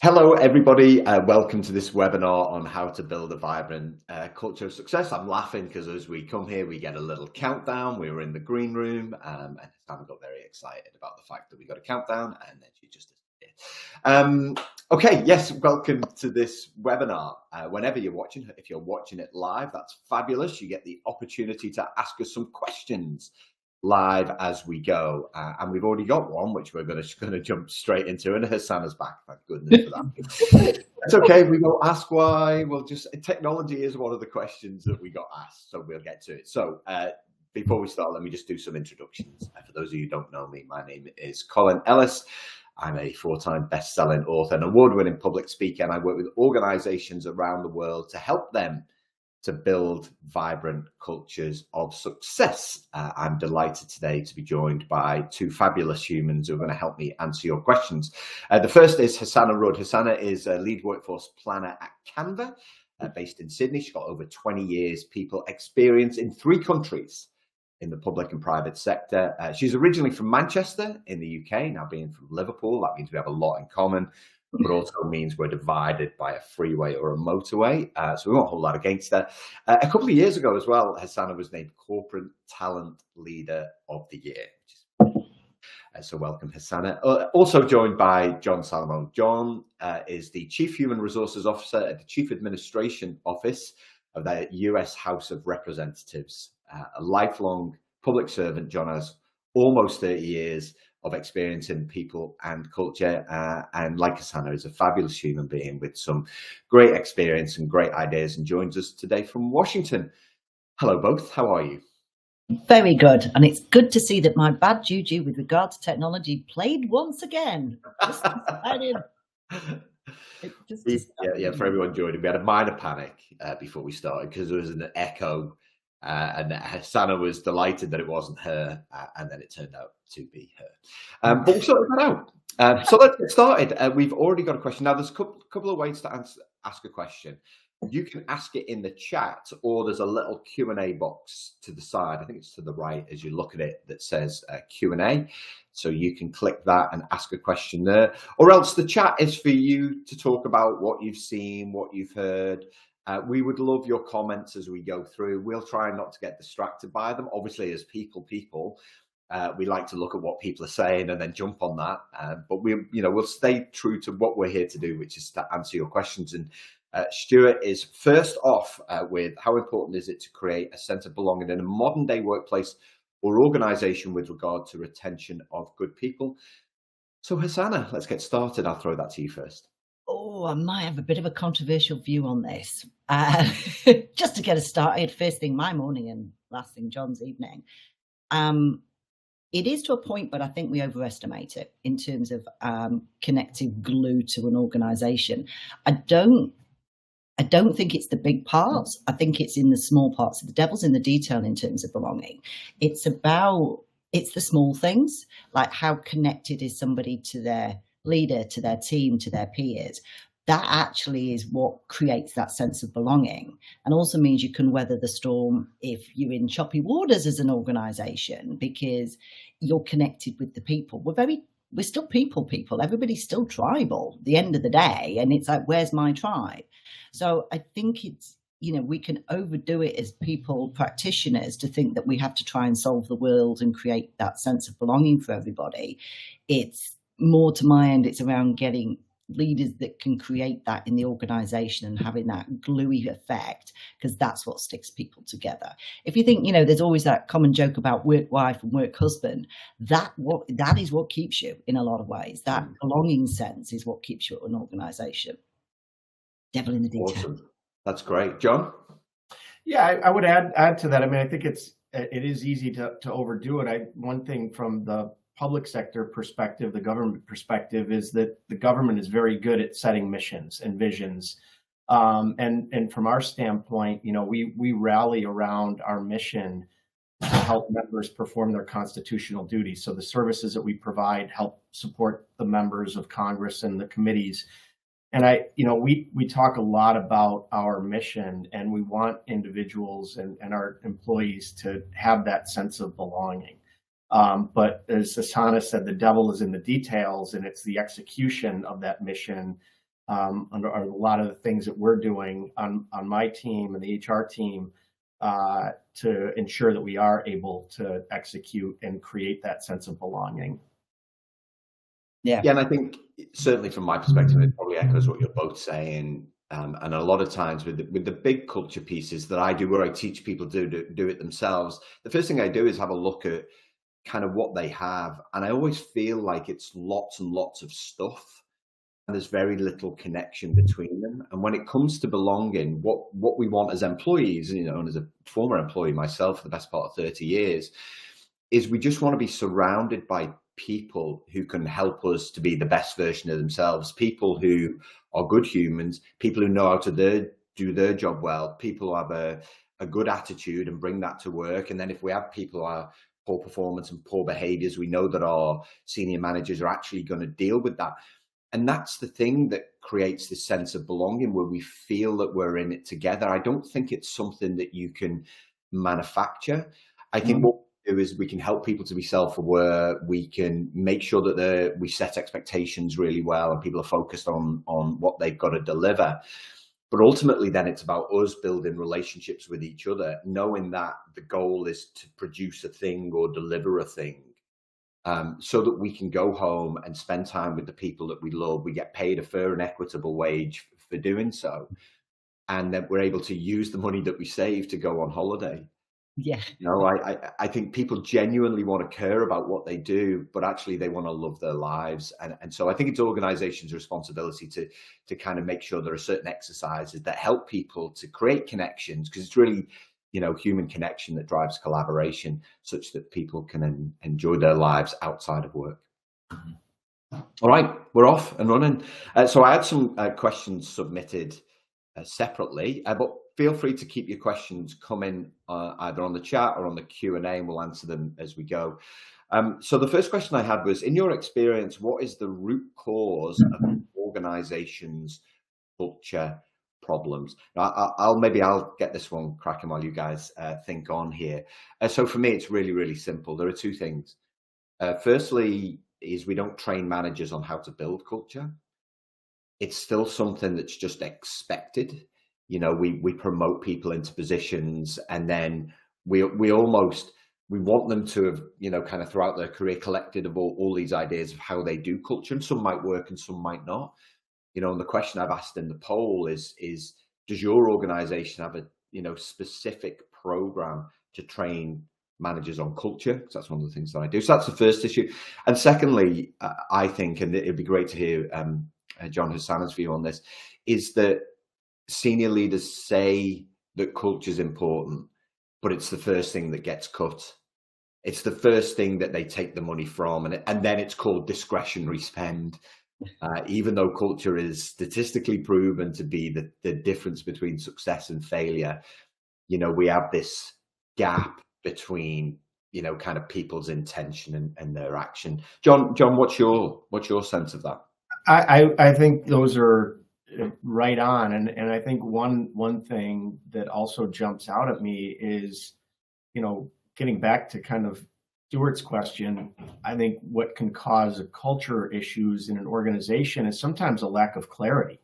Hello, everybody. Welcome to this webinar on how to build a vibrant culture of success. I'm laughing because as we come here, we get a little countdown. We were in the green room and Hassanah got very excited about the fact that we got a countdown and then she just disappeared. Okay, yes, welcome to this webinar. Whenever you're watching, if you're watching it live, that's fabulous. You get the opportunity to ask us some questions live as we go, and we've already got one which we're going to jump straight into, and Hassanah's back, thank goodness for that. It's okay, we will ask why. Technology is one of the questions that we got asked, so we'll get to it. So before we start, let me just do some introductions. For those of you who don't know me, my name is Colin Ellis. I'm a 4-time best-selling author and award-winning public speaker, and I work with organizations around the world to help them to build vibrant cultures of success. I'm delighted today to be joined by two fabulous humans who are going to help me answer your questions. The first is Hassanah Rudd. Hassanah is a lead workforce planner at Canva, based in Sydney. She's got over 20 years people experience in 3 countries in the public and private sector. She's originally from Manchester in the UK, now being from Liverpool. That means we have a lot in common, but also means we're divided by a freeway or a motorway. So we won't hold that against her. A couple of years ago as well, Hassanah was named Corporate Talent Leader of the Year. So welcome, Hassanah. Also joined by John Salamone. John is the Chief Human Resources Officer at the Chief Administration Office of the US House of Representatives. A lifelong public servant, John has almost 30 years of experience in people and culture, and like Hassanah, is a fabulous human being with some great experience and great ideas, and joins us today from Washington. Hello both, how are you? Very good, and it's good to see that my bad juju with regard to technology played once again. Yeah, for everyone joining, we had a minor panic before we started because there was an echo. And Hassanah was delighted that it wasn't her, and then it turned out to be her. But we'll sort that out. So let's get started. We've already got a question. Now, there's a couple of ways to ask a question. You can ask it in the chat, or there's a little Q&A box to the side. I think it's to the right as you look at it that says Q&A. So you can click that and ask a question there. Or else the chat is for you to talk about what you've seen, what you've heard. We would love your comments as we go through. We'll try not to get distracted by them. Obviously, as people, we like to look at what people are saying and then jump on that. But we'll stay true to what we're here to do, which is to answer your questions. And Stuart is first off with how important is it to create a sense of belonging in a modern day workplace or organization with regard to retention of good people. So Hassanah, let's get started. I'll throw that to you first. Oh, I might have a bit of a controversial view on this. Just to get us started, first thing my morning and last thing John's evening. It is to a point, but I think we overestimate it in terms of connective glue to an organization. I don't think it's the big parts. I think it's in the small parts. The devil's in the detail in terms of belonging. It's the small things, like how connected is somebody to their leader, to their team, to their peers. That actually is what creates that sense of belonging, and also means you can weather the storm if you're in choppy waters as an organization, because you're connected with the people. We're still people. Everybody's still tribal at the end of the day, and it's like, where's my tribe? So I think it's, we can overdo it as people practitioners to think that we have to try and solve the world and create that sense of belonging for everybody. It's more, to my end, it's around getting leaders that can create that in the organization and having that gluey effect, because that's what sticks people together. If you think, there's always that common joke about work wife and work husband, that is what keeps you in a lot of ways. That belonging sense is what keeps you at an organization. Devil in the detail. Awesome. That's great. John? Yeah, I would add to that. I mean, I think it is easy to overdo it. One thing from the public sector perspective, the government perspective, is that the government is very good at setting missions and visions. And from our standpoint, we rally around our mission to help members perform their constitutional duties. So the services that we provide help support the members of Congress and the committees. And we talk a lot about our mission, and we want individuals and our employees to have that sense of belonging. But as Hassanah said, the devil is in the details, and it's the execution of that mission under a lot of the things that we're doing on my team and the HR team to ensure that we are able to execute and create that sense of belonging. Yeah, and I think certainly from my perspective, it probably echoes what you're both saying. And a lot of times with the big culture pieces that I do, where I teach people to do it themselves, the first thing I do is have a look at kind of what they have. And I always feel like it's lots and lots of stuff, and there's very little connection between them. And when it comes to belonging, what we want as employees, you know, and as a former employee myself for the best part of 30 years, is we just want to be surrounded by people who can help us to be the best version of themselves, people who are good humans, people who know how to do their job well, people who have a good attitude and bring that to work. And then if we have people who are poor performance and poor behaviors, we know that our senior managers are actually going to deal with that. And that's the thing that creates this sense of belonging, where we feel that we're in it together. I don't think it's something that you can manufacture. I think what we do is we can help people to be self-aware. We can make sure that we set expectations really well and people are focused on what they've got to deliver. But ultimately, then it's about us building relationships with each other, knowing that the goal is to produce a thing or deliver a thing, so that we can go home and spend time with the people that we love. We get paid a fair and equitable wage for doing so. And then we're able to use the money that we save to go on holiday. Yeah. You know, I think people genuinely want to care about what they do, but actually they want to love their lives. And so I think it's organizations' responsibility to kind of make sure there are certain exercises that help people to create connections, because it's really, you know, human connection that drives collaboration, such that people can enjoy their lives outside of work. All right, we're off and running. So I had some questions submitted separately, but feel free to keep your questions coming either on the chat or on the Q&A, and we'll answer them as we go. So the first question I had was, in your experience, what is the root cause of organizations' culture problems? Now, I'll get this one cracking while you guys think on here. So for me, it's really, really simple. There are two things. Firstly, is we don't train managers on how to build culture. It's still something that's just expected. You know, we promote people into positions, and then we want them to have, you know, kind of throughout their career collected of all these ideas of how they do culture, and some might work and some might not. You know, and the question I've asked in the poll is does your organization have a, you know, specific program to train managers on culture? Because that's one of the things that I do. So that's the first issue. And secondly, I think, and it'd be great to hear John Hassanah's view on this, is that senior leaders say that culture is important, but it's the first thing that gets cut. It's the first thing that they take the money from, and then it's called discretionary spend. Even though culture is statistically proven to be the difference between success and failure, you know, we have this gap between, you know, kind of people's intention and their action. John, what's your sense of that? I think those are right on, and I think one thing that also jumps out at me is, you know, getting back to kind of Stuart's question, I think what can cause culture issues in an organization is sometimes a lack of clarity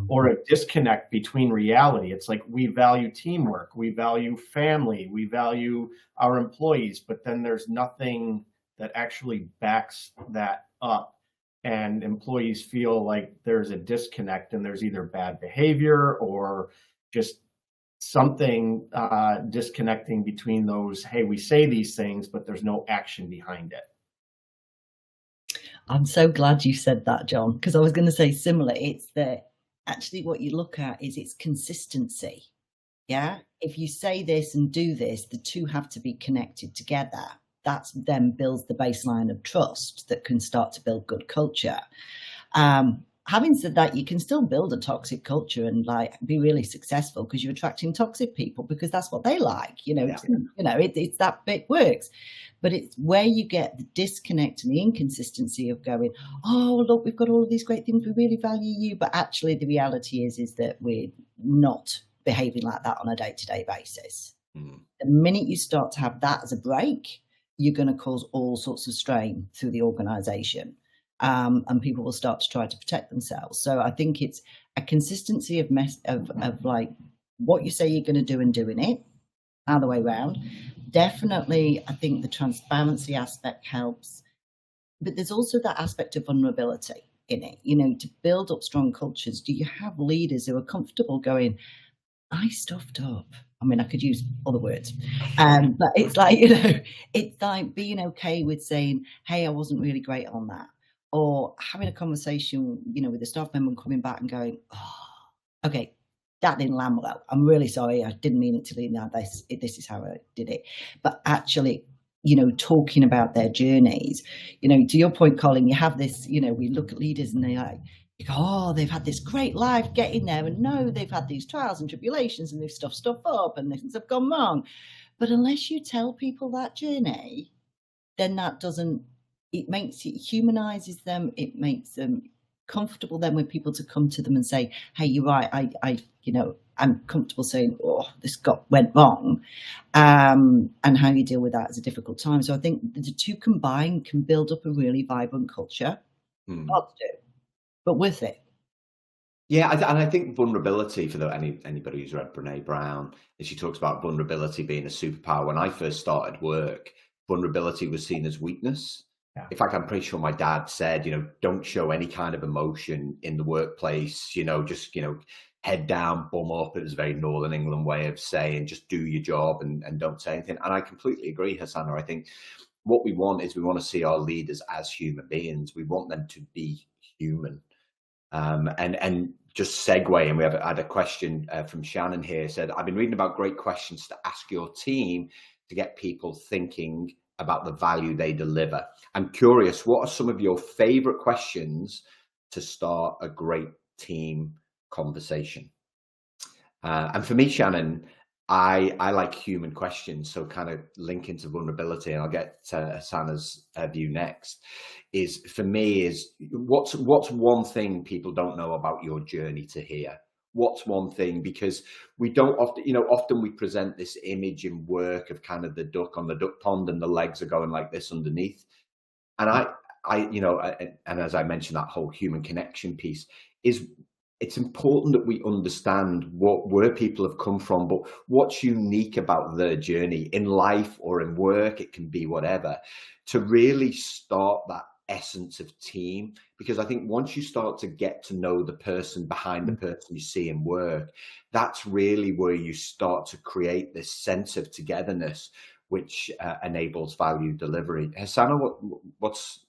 or a disconnect between reality. It's like, we value teamwork, we value family, we value our employees, but then there's nothing that actually backs that up. And employees feel like there's a disconnect, and there's either bad behavior or just something disconnecting between those, hey, we say these things, but there's no action behind it. I'm so glad you said that, John, because I was going to say similar. It's that actually what you look at is its consistency. Yeah. If you say this and do this, the two have to be connected together. That then builds the baseline of trust that can start to build good culture. Having said that, you can still build a toxic culture and like be really successful because you're attracting toxic people because that's what they like. You know, it's that bit works, but it's where you get the disconnect and the inconsistency of going, oh, look, we've got all of these great things. We really value you. But actually the reality is that we're not behaving like that on a day-to-day basis. The minute you start to have that as a break, you're going to cause all sorts of strain through the organization. and people will start to try to protect themselves. So I think it's a consistency of like what you say you're going to do and doing it, other way around. Definitely, I think the transparency aspect helps, but there's also that aspect of vulnerability in it. You know, to build up strong cultures, do you have leaders who are comfortable going, I stuffed up? I mean, I could use other words, but it's like, you know, it's like being okay with saying, hey, I wasn't really great on that, or having a conversation, you know, with a staff member and coming back and going, oh, okay, that didn't land well. I'm really sorry. I didn't mean it to leave that. This is how I did it. But actually, you know, talking about their journeys, you know, to your point, Colin, you have this, you know, we look at leaders and they're like, oh, they've had this great life getting there. And no, they've had these trials and tribulations and they've stuffed stuff up and things have gone wrong. But unless you tell people that journey, then that doesn't, it humanizes them. It makes them comfortable then with people to come to them and say, hey, you're right. I you know, I'm comfortable saying, oh, this went wrong. And how you deal with that is a difficult time. So I think the two combined can build up a really vibrant culture. Hard to do, but with it. Yeah, and I think vulnerability, for anybody who's read Brené Brown, and she talks about vulnerability being a superpower. When I first started work, vulnerability was seen as weakness. Yeah. In fact, I'm pretty sure my dad said, you know, don't show any kind of emotion in the workplace, you know, just, you know, head down, bum up. It was a very Northern England way of saying, just do your job and don't say anything. And I completely agree, Hassanah. I think what we want is we want to see our leaders as human beings. We want them to be human. And just segue, and we had a question from Shannon here, said, I've been reading about great questions to ask your team to get people thinking about the value they deliver. I'm curious, what are some of your favorite questions to start a great team conversation? And for me, Shannon, I like human questions. So kind of linking to vulnerability, and I'll get to Hassanah's view next, is for me is what's one thing people don't know about your journey to here? What's one thing? Because we don't often, you know, often we present this image in work of kind of the duck on the duck pond and the legs are going like this underneath. And I, you know, and as I mentioned, that whole human connection piece is, it's important that we understand where people have come from, but what's unique about their journey in life or in work, it can be whatever, to really start that essence of team. Because I think once you start to get to know the person behind the person you see in work, that's really where you start to create this sense of togetherness, which enables value delivery. Hassanah, what's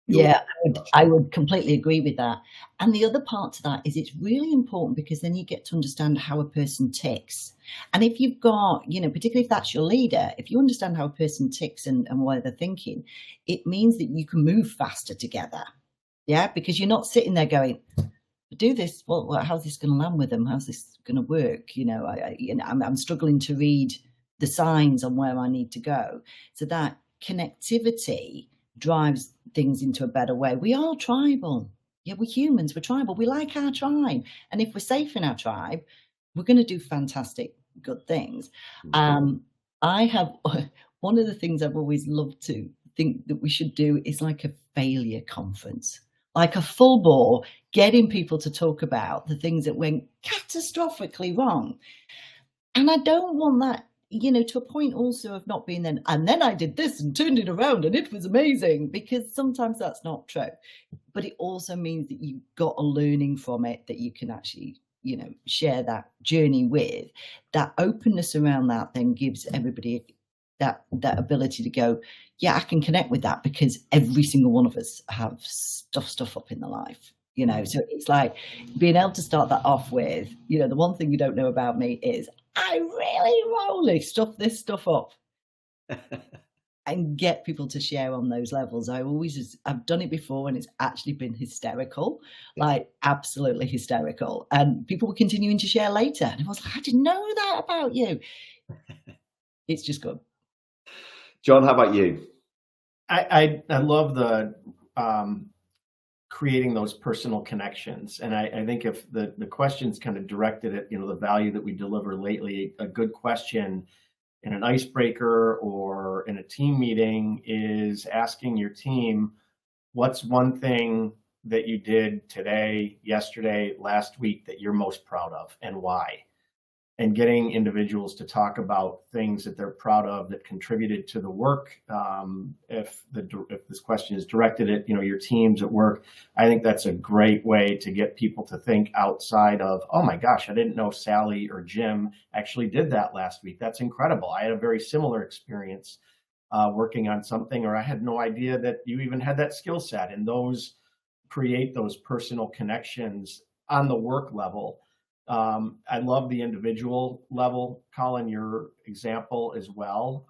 Yeah, I would completely agree with that. And the other part to that is it's really important because then you get to understand how a person ticks. And if you've got, you know, particularly if that's your leader, if you understand how a person ticks and what they're thinking, it means that you can move faster together. Yeah, because you're not sitting there going, do this. Well, how's this going to land with them? How's this going to work? You know, I'm struggling to read the signs on where I need to go. So that connectivity drives things into a better way. We are tribal. Yeah, we're humans, we're tribal. We like our tribe. And if we're safe in our tribe, we're going to do fantastic, good things. I have, one of the things I've always loved to think that we should do is like a failure conference, like a full bore, getting people to talk about the things that went catastrophically wrong. And I don't want that, you know, to a point also of not being then, and then I did this and turned it around and it was amazing, because sometimes that's not true. But it also means that you've got a learning from it that you can actually, you know, share that journey with. That openness around that then gives everybody that ability to go, yeah, I can connect with that, because every single one of us have stuff up in the life. You know, so it's like being able to start that off with, you know, the one thing you don't know about me is I really stuff this stuff up and get people to share on those levels. I've done it before and it's actually been hysterical, like absolutely hysterical. And people were continuing to share later. And I was like, I didn't know that about you. It's just good. John, how about you? I love the creating those personal connections. And I think if the question's kind of directed at, you know, the value that we deliver lately, a good question in an icebreaker or in a team meeting is asking your team, what's one thing that you did today, yesterday, last week that you're most proud of, and why? And getting individuals to talk about things that they're proud of that contributed to the work. If this question is directed at your teams at work, I think that's a great way to get people to think outside of, oh my gosh, I didn't know Sally or Jim actually did that last week. That's incredible. I had a very similar experience working on something, or I had no idea that you even had that skill set. And those create those personal connections on the work level. I love the individual level, Colin, your example as well.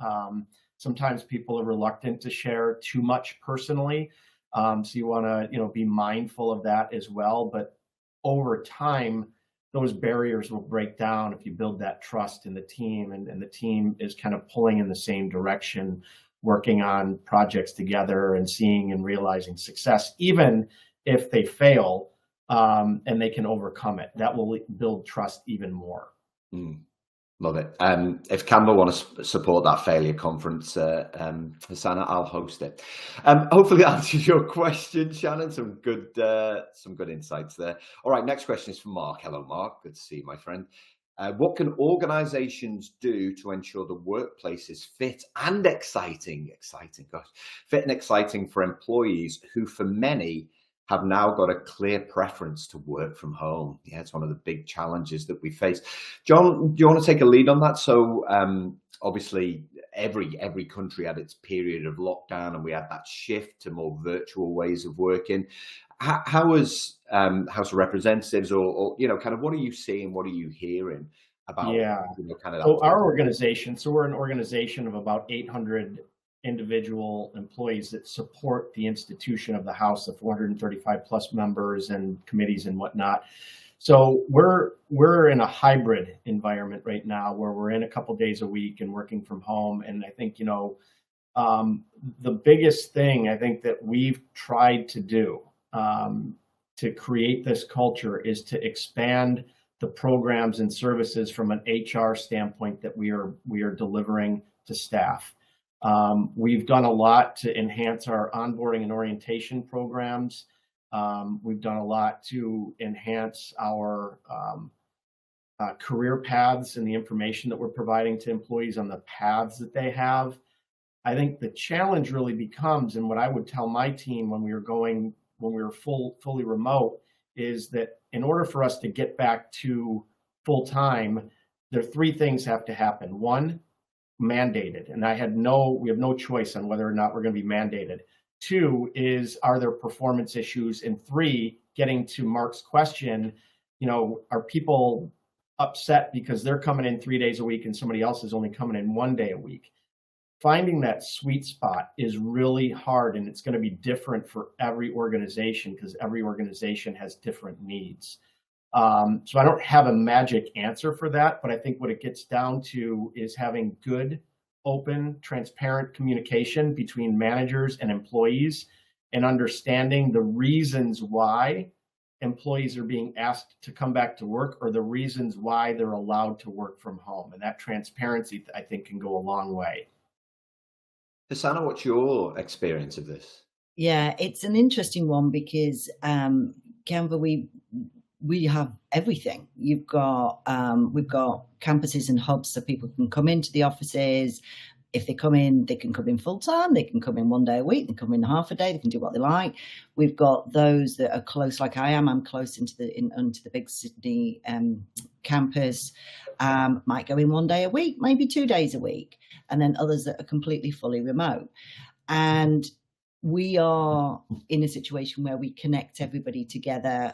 Sometimes people are reluctant to share too much personally. So you want to, be mindful of that as well. But over time, those barriers will break down if you build that trust in the team, and the team is kind of pulling in the same direction, working on projects together and seeing and realizing success, even if they fail. And they can overcome it. That will build trust even more. Love it. If Canva want to support that failure conference, Hassanah, I'll host it. Hopefully that answers your question, Shannon. Some good insights there. All right, next question is from Mark. Hello, Mark. Good to see you, my friend. What can organizations do to ensure the workplace is fit and exciting? Fit and exciting for employees who, for many, have now got a clear preference to work from home. Yeah, it's one of the big challenges that we face. John, do you want to take a lead on that? So obviously every country had its period of lockdown, and we had that shift to more virtual ways of working. How is House of Representatives or kind of what are you seeing? What are you hearing about? Kind of so our organization, so we're an organization of about 800 individual employees that support the institution of the House, the 435 plus members and committees and whatnot. So we're in a hybrid environment right now where we're in a couple days a week and working from home. And I think, the biggest thing I think that we've tried to do to create this culture is to expand the programs and services from an HR standpoint that we are delivering to staff. We've done a lot to enhance our onboarding and orientation programs. We've done a lot to enhance our career paths and the information that we're providing to employees on the paths that they have. I think the challenge really becomes, and what I would tell my team when we were fully remote, is that in order for us to get back to full time, there are three things have to happen. One, mandated, and we have no choice on whether or not we're going to be mandated. Two is, are there performance issues? And three, getting to Mark's question, are people upset because they're coming in 3 days a week and somebody else is only coming in 1 day a week? Finding that sweet spot is really hard, and it's going to be different for every organization because every organization has different needs. So I don't have a magic answer for that, but I think what it gets down to is having good, open, transparent communication between managers and employees, and understanding the reasons why employees are being asked to come back to work, or the reasons why they're allowed to work from home. And that transparency, I think, can go a long way. Hassanah, what's your experience of this? Yeah, it's an interesting one because Canva, we have everything. We've got campuses and hubs so people can come into the offices. If they come in, they can come in full time. They can come in 1 day a week. They can come in half a day. They can do what they like. We've got those that are close, like I am. I'm close into the big Sydney campus. Might go in 1 day a week, maybe 2 days a week, and then others that are completely fully remote. And we are in a situation where we connect everybody together.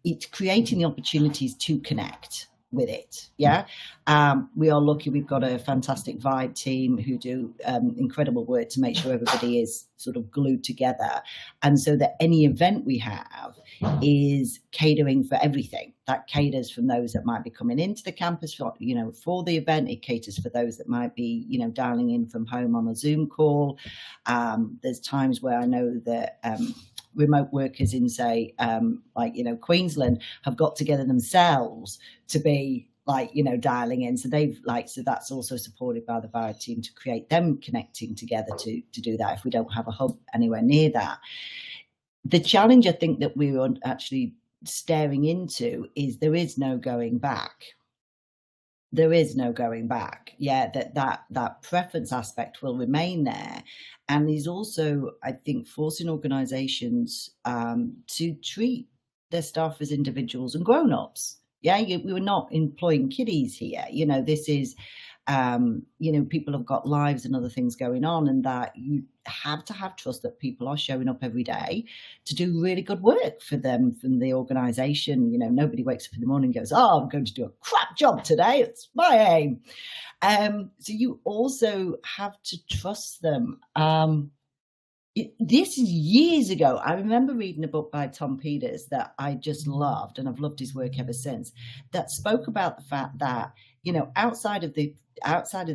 It's creating the opportunities to connect with it. Yeah. We are lucky. We've got a fantastic Vibe team who do incredible work to make sure everybody is sort of glued together. And so that any event we have is catering for everything. That caters from those that might be coming into the campus for the event. It caters for those that might be, dialing in from home on a Zoom call. There's times where I know that remote workers in, say, Queensland have got together themselves to be like, you know, dialing in. So so that's also supported by the Vira team to create them connecting together to do that if we don't have a hub anywhere near that. The challenge I think that we are actually staring into is there is no going back. There is no going back. Yeah, that preference aspect will remain there. And there's also, I think, forcing organizations to treat their staff as individuals and grown-ups. Yeah, we were not employing kiddies here. You know, this is, you know, people have got lives and other things going on, and that you have to have trust that people are showing up every day to do really good work for them from the organization. You know, nobody wakes up in the morning and goes, "Oh, I'm going to do a crap job today. It's my aim." So you also have to trust them. This is years ago. I remember reading a book by Tom Peters that I just loved, and I've loved his work ever since, that spoke about the fact that, you know, outside of the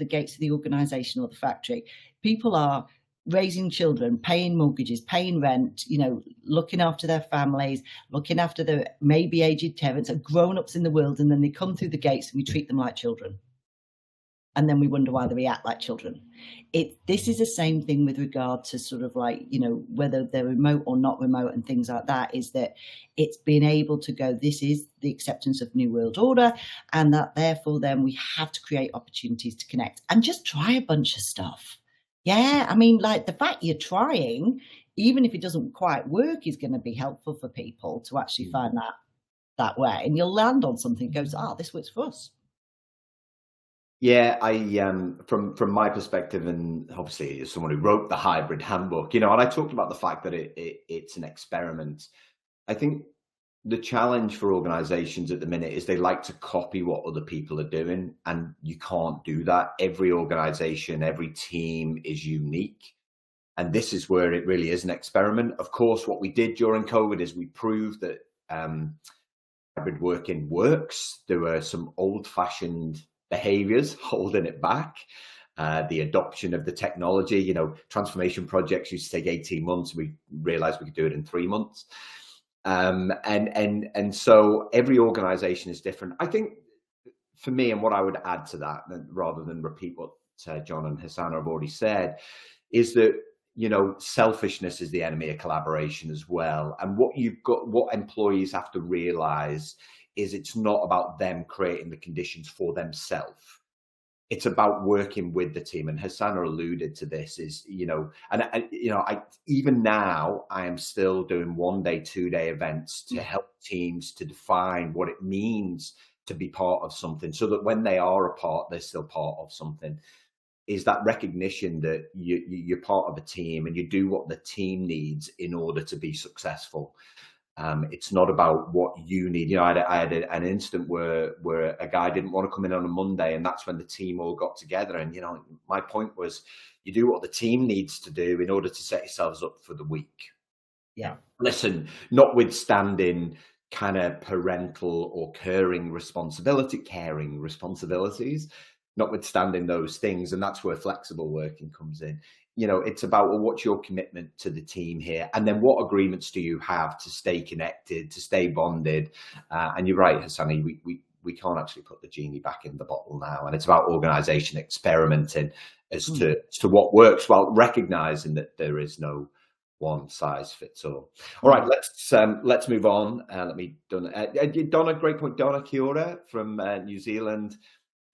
gates of the organization or the factory, people are raising children, paying mortgages, paying rent, you know, looking after their families, looking after their maybe aged parents, are grown-ups in the world, and then they come through the gates and we treat them like children. And then we wonder why they react like children. This is the same thing with regard to sort of like, you know, whether they're remote or not remote and things like that, is that it's being able to go, this is the acceptance of New World Order, and that therefore then we have to create opportunities to connect and just try a bunch of stuff. Yeah, I mean, like the fact you're trying, even if it doesn't quite work, is going to be helpful for people to actually find that way. And you'll land on something that goes, this works for us. Yeah, from my perspective, and obviously as someone who wrote the hybrid handbook, you know, and I talked about the fact that it's an experiment. I think the challenge for organizations at the minute is they like to copy what other people are doing, and you can't do that. Every organization, every team is unique. And this is where it really is an experiment. Of course, what we did during COVID is we proved that hybrid working works. There were some old-fashioned behaviors holding it back. The adoption of the technology, you know, transformation projects used to take 18 months. We realized we could do it in 3 months. And so every organization is different. I think for me, and what I would add to that, rather than repeat what John and Hassanah have already said, is that, you know, selfishness is the enemy of collaboration as well. And what employees have to realize is it's not about them creating the conditions for themselves. It's about working with the team. And Hassanah alluded to this, is, you know, even now I am still doing 1-day, 2-day events to help teams to define what it means to be part of something, so that when they are a part, they're still part of something. Is that recognition that you're part of a team and you do what the team needs in order to be successful. It's not about what you need. You know, I had an instant where a guy didn't want to come in on a Monday, and that's when the team all got together. And, you know, my point was, you do what the team needs to do in order to set yourselves up for the week. Yeah. Listen, notwithstanding kind of parental or caring responsibilities, notwithstanding those things, and that's where flexible working comes in. You know, it's about, well, what's your commitment to the team here? And then what agreements do you have to stay connected, to stay bonded? And you're right, Hassanah, we can't actually put the genie back in the bottle now. And it's about organization experimenting as to what works, while recognizing that there is no one size fits all. All right, let's move on. Donna, great point. Donna Kiora from New Zealand,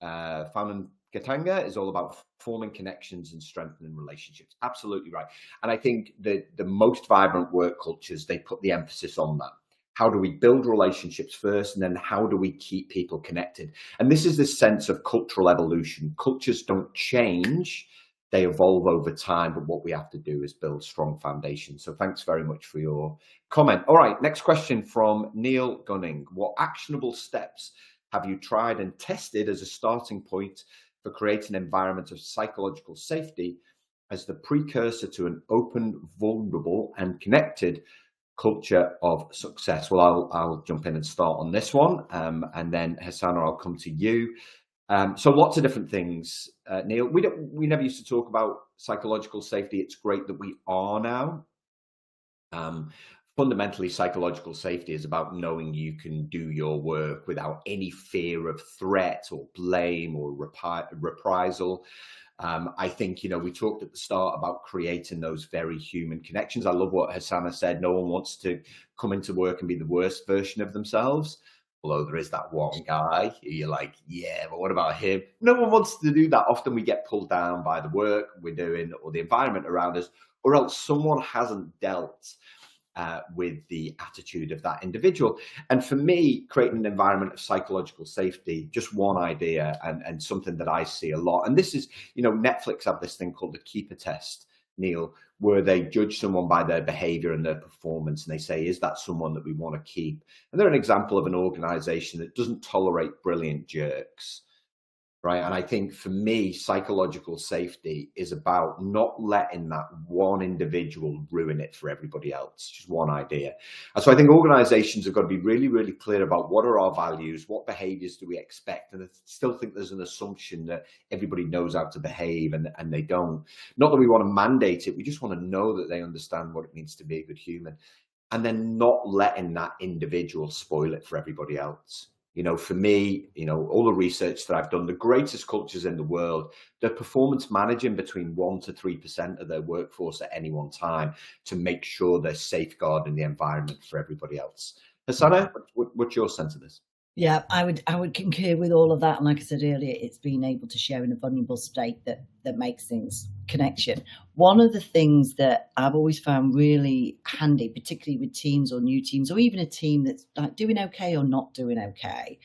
Whangan Katanga, is all about forming connections and strengthening relationships. Absolutely right. And I think the most vibrant work cultures, they put the emphasis on that. How do we build relationships first, and then how do we keep people connected? And this is this sense of cultural evolution. Cultures don't change, they evolve over time, but what we have to do is build strong foundations. So thanks very much for your comment. All right, next question from Neil Gunning. What actionable steps have you tried and tested as a starting point for creating an environment of psychological safety as the precursor to an open, vulnerable, and connected culture of success? Well, I'll jump in and start on this one, and then Hassanah, I'll come to you. So lots of different things, Neil. We never used to talk about psychological safety. It's great that we are now. fundamentally, psychological safety is about knowing you can do your work without any fear of threat or blame or reprisal. I think, we talked at the start about creating those very human connections. I love what Hassanah said. No one wants to come into work and be the worst version of themselves. Although there is that one guy, you're like, yeah, but what about him? No one wants to do that. Often we get pulled down by the work we're doing or the environment around us, or else someone hasn't dealt with the attitude of that individual. And for me, creating an environment of psychological safety, just one idea and something that I see a lot. And this is, Netflix have this thing called the Keeper Test, Neil, where they judge someone by their behavior and their performance. And they say, is that someone that we want to keep? And they're an example of an organization that doesn't tolerate brilliant jerks. Right. And I think for me, psychological safety is about not letting that one individual ruin it for everybody else. Just one idea. And so I think organizations have got to be really, really clear about what are our values, what behaviors do we expect. And I still think there's an assumption that everybody knows how to behave and they don't. Not that we want to mandate it. We just want to know that they understand what it means to be a good human. And then not letting that individual spoil it for everybody else. For me, all the research that I've done, the greatest cultures in the world, they're performance managing between 1% to 3% of their workforce at any one time to make sure they're safeguarding the environment for everybody else. Hassanah, what's your sense of this? Yeah, I would concur with all of that. And like I said earlier, it's being able to share in a vulnerable state that makes things connection. One of the things that I've always found really handy, particularly with teams or new teams, or even a team that's like doing okay or not doing okay,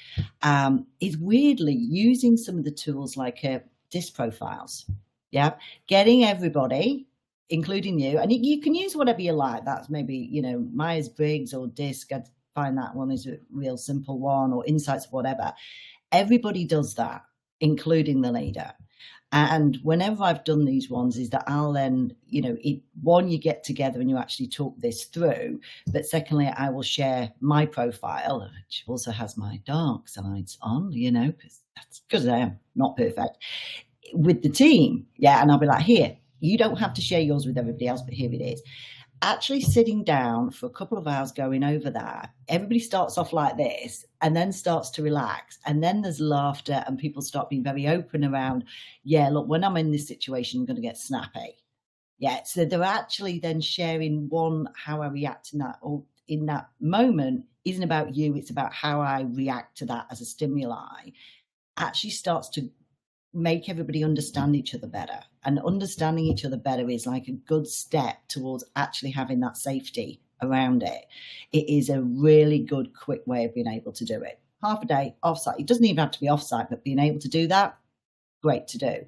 is weirdly using some of the tools like DISC profiles. Yeah, getting everybody, including you, and you can use whatever you like. That's maybe, Myers-Briggs or DISC. I'd find that one is a real simple one, or insights, whatever. Everybody does that, including the leader. And whenever I've done these ones is that I'll then, one, you get together and you actually talk this through. But secondly, I will share my profile, which also has my dark sides on, because I am not perfect, with the team. Yeah. And I'll be like, here, you don't have to share yours with everybody else, but here it is. Actually sitting down for a couple of hours going over that, everybody starts off like this and then starts to relax. And then there's laughter and people start being very open around, yeah, look, when I'm in this situation, I'm going to get snappy. Yeah. So they're actually then sharing how I react in that, or in that moment isn't about you. It's about how I react to that as a stimuli. Actually starts to make everybody understand each other better. And understanding each other better is like a good step towards actually having that safety around it. It is a really good, quick way of being able to do it. Half a day offsite. It doesn't even have to be offsite, but being able to do that, great to do.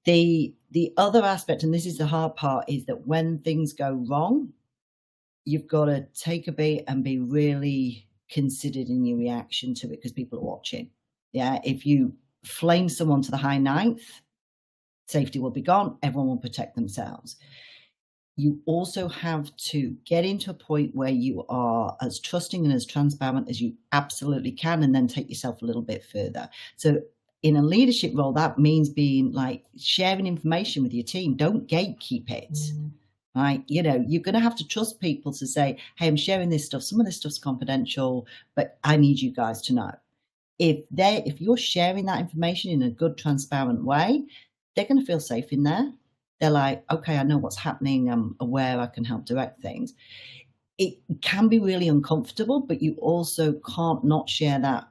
The other aspect, and this is the hard part, is that when things go wrong, you've got to take a beat and be really considered in your reaction to it because people are watching. Yeah, if you flame someone to the high ninth, safety will be gone. Everyone will protect themselves. You also have to get into a point where you are as trusting and as transparent as you absolutely can, and then take yourself a little bit further. So in a leadership role, that means being like sharing information with your team. Don't gatekeep it. Right? You're going to have to trust people to say, hey, I'm sharing this stuff. Some of this stuff's confidential, but I need you guys to know. If you're sharing that information in a good, transparent way, they're going to feel safe in there. They're like, okay, I know what's happening. I'm aware I can help direct things. It can be really uncomfortable, but you also can't not share that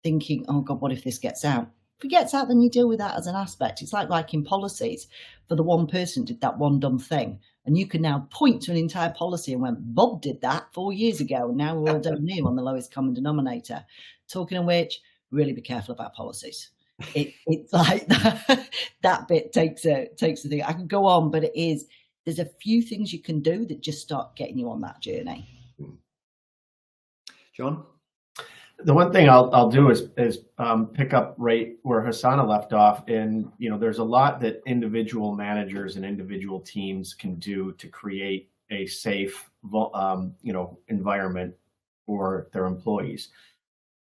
thinking, oh God, what if this gets out? If it gets out, then you deal with that as an aspect. It's like in policies, for the one person did that one dumb thing. And you can now point to an entire policy and went, Bob did that 4 years ago. And now we're all down here on the lowest common denominator. Talking of which, really be careful about policies. It's like that bit takes a thing. I can go on, but there's a few things you can do that just start getting you on that journey. John? The one thing I'll do is pick up right where Hassanah left off. And, there's a lot that individual managers and individual teams can do to create a safe, environment for their employees.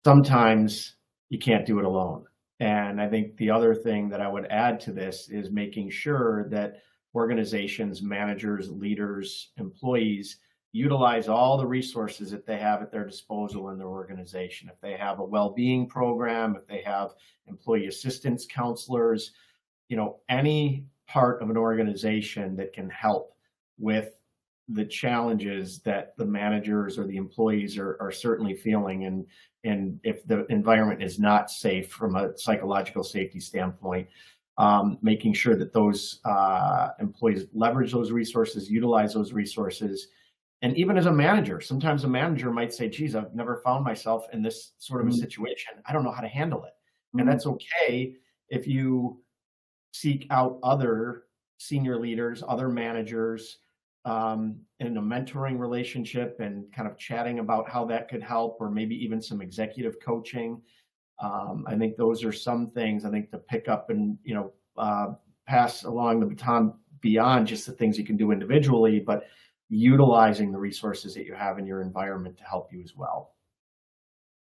Sometimes you can't do it alone. And I think the other thing that I would add to this is making sure that organizations, managers, leaders, employees utilize all the resources that they have at their disposal in their organization. If they have a well-being program, if they have employee assistance counselors, any part of an organization that can help with the challenges that the managers or the employees are certainly feeling. And if the environment is not safe from a psychological safety standpoint, making sure that those employees leverage those resources, utilize those resources. And even as a manager, sometimes a manager might say, geez, I've never found myself in this sort of a situation. I don't know how to handle it. And that's okay if you seek out other senior leaders, other managers, in a mentoring relationship and kind of chatting about how that could help, or maybe even some executive coaching. I think those are some things I think to pick up and, pass along the baton beyond just the things you can do individually, but utilizing the resources that you have in your environment to help you as well.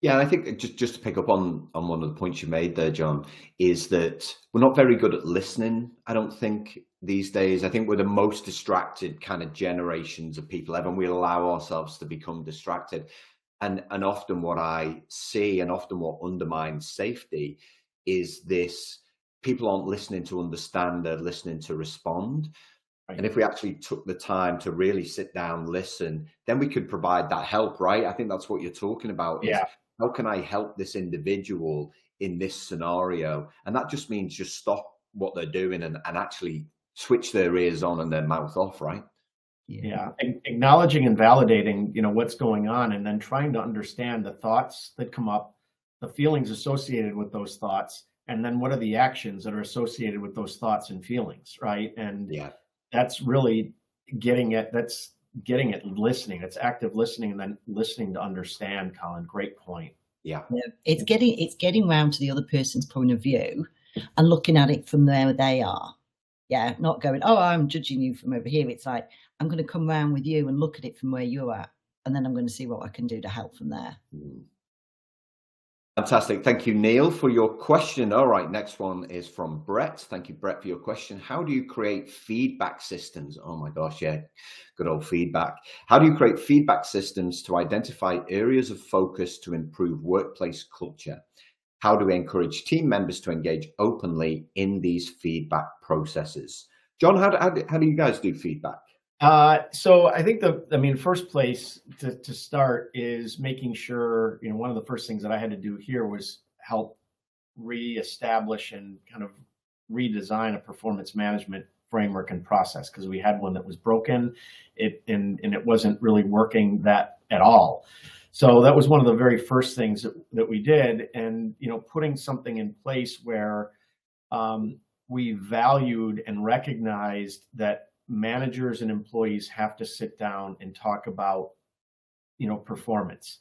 Yeah, and I think just to pick up on one of the points you made there, John, is that we're not very good at listening, I don't think, these days. I think we're the most distracted kind of generations of people ever, and we allow ourselves to become distracted. And often what I see, and often what undermines safety, is this: people aren't listening to understand, they're listening to respond. Right. And if we actually took the time to really sit down, listen, then we could provide that help, right? I think that's what you're talking about. Yeah. How can I help this individual in this scenario? And that just means just stop what they're doing and actually switch their ears on and their mouth off, right? Yeah. Acknowledging and validating, what's going on, and then trying to understand the thoughts that come up, the feelings associated with those thoughts, and then what are the actions that are associated with those thoughts and feelings, right? And that's really getting it. That's getting it listening. It's active listening, and then listening to understand. Colin, great point. Yeah. It's getting round to the other person's point of view and looking at it from where they are. Yeah, not going, oh, I'm judging you from over here. It's like, I'm going to come round with you and look at it from where you're at, and then I'm going to see what I can do to help from there. Fantastic. Thank you, Neil, for your question. All right, next one is from Brett. Thank you, Brett, for your question. How do you create feedback systems? Oh my gosh, yeah, good old feedback. How do you create feedback systems to identify areas of focus to improve workplace culture? How do we encourage team members to engage openly in these feedback processes? John, how do you guys do feedback? So I think first place to start is making sure, one of the first things that I had to do here was help reestablish and kind of redesign a performance management framework and process, because we had one that was broken, and it wasn't really working that at all. So that was one of the very first things that we did, and putting something in place where we valued and recognized that managers and employees have to sit down and talk about, performance.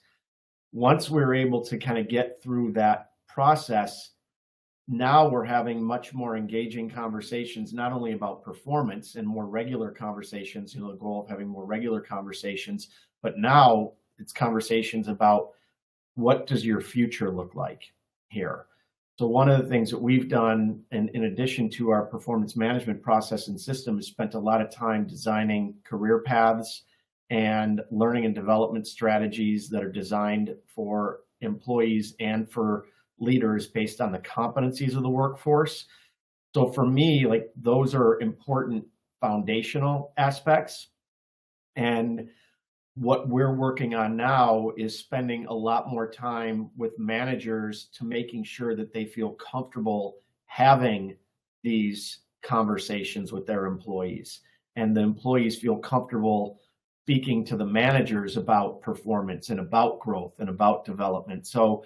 Once we're able to kind of get through that process, now we're having much more engaging conversations, not only about performance and more regular conversations, the goal of having more regular conversations, but now it's conversations about what does your future look like here. So one of the things that we've done, in addition to our performance management process and system, is spent a lot of time designing career paths and learning and development strategies that are designed for employees and for leaders based on the competencies of the workforce. So for me, those are important foundational aspects. And what we're working on now is spending a lot more time with managers to making sure that they feel comfortable having these conversations with their employees, and the employees feel comfortable speaking to the managers about performance and about growth and about development. So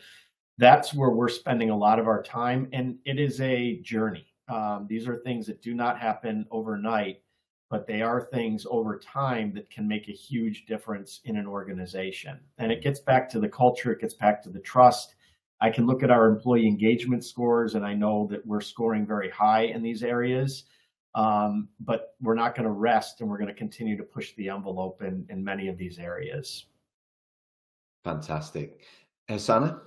that's where we're spending a lot of our time, and it is a journey. These are things that do not happen overnight, but they are things over time that can make a huge difference in an organization. And it gets back to the culture, it gets back to the trust. I can look at our employee engagement scores, and I know that we're scoring very high in these areas, but we're not going to rest, and we're going to continue to push the envelope in many of these areas. Fantastic. Hassanah?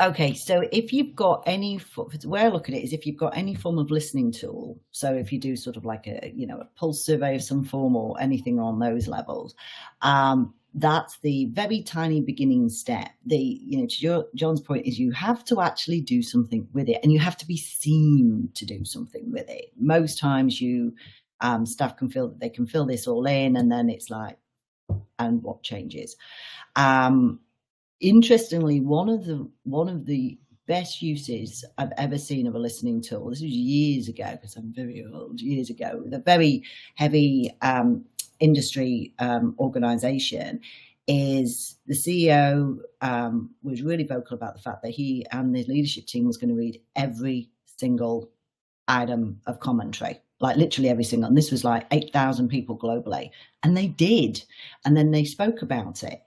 Okay, so if you've got any, the way I look at it is if you've got any form of listening tool, so if you do sort of like a, a pulse survey of some form or anything on those levels, that's the very tiny beginning step. To John's point is you have to actually do something with it, and you have to be seen to do something with it. Most times staff can feel that they can fill this all in, and then it's like, and what changes? Interestingly, one of the best uses I've ever seen of a listening tool, this was years ago, because I'm very old, years ago, with a very heavy industry organization, is the CEO was really vocal about the fact that he and the leadership team was going to read every single item of commentary, like literally every single, and this was like 8,000 people globally, and they did, and then they spoke about it.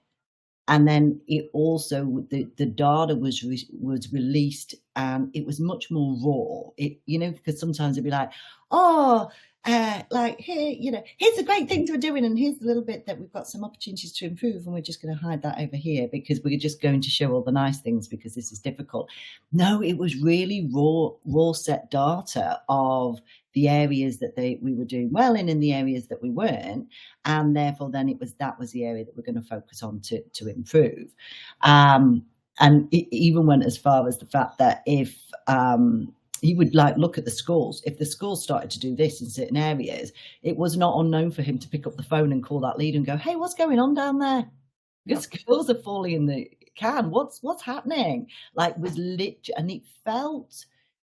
And then it also, the data was released, and it was much more raw. Because sometimes it'd be like, like here, here's a great thing we're doing, and here's a little bit that we've got some opportunities to improve, and we're just going to hide that over here because we're just going to show all the nice things because this is difficult. No, it was really raw set data of the areas that we were doing well in, and the areas that we weren't, and therefore then that was the area that we're going to focus on to improve. And it even went as far as the fact that if he would look at the schools, if the schools started to do this in certain areas, it was not unknown for him to pick up the phone and call that leader and go, "Hey, what's going on down there? Your schools are falling in the can. What's happening?" And it felt,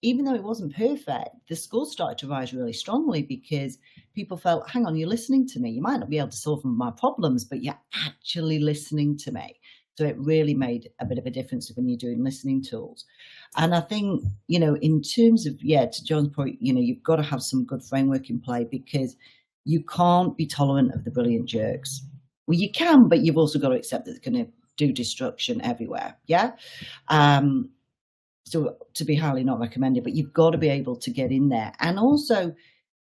even though it wasn't perfect, the schools started to rise really strongly because people felt, hang on, you're listening to me. You might not be able to solve my problems, but you're actually listening to me. So it really made a bit of a difference when you're doing listening tools. And I think, in terms of, to John's point, you've got to have some good framework in play, because you can't be tolerant of the brilliant jerks. Well, you can, but you've also got to accept that it's going to do destruction everywhere. Yeah. So to be highly not recommended, but you've got to be able to get in there. And also,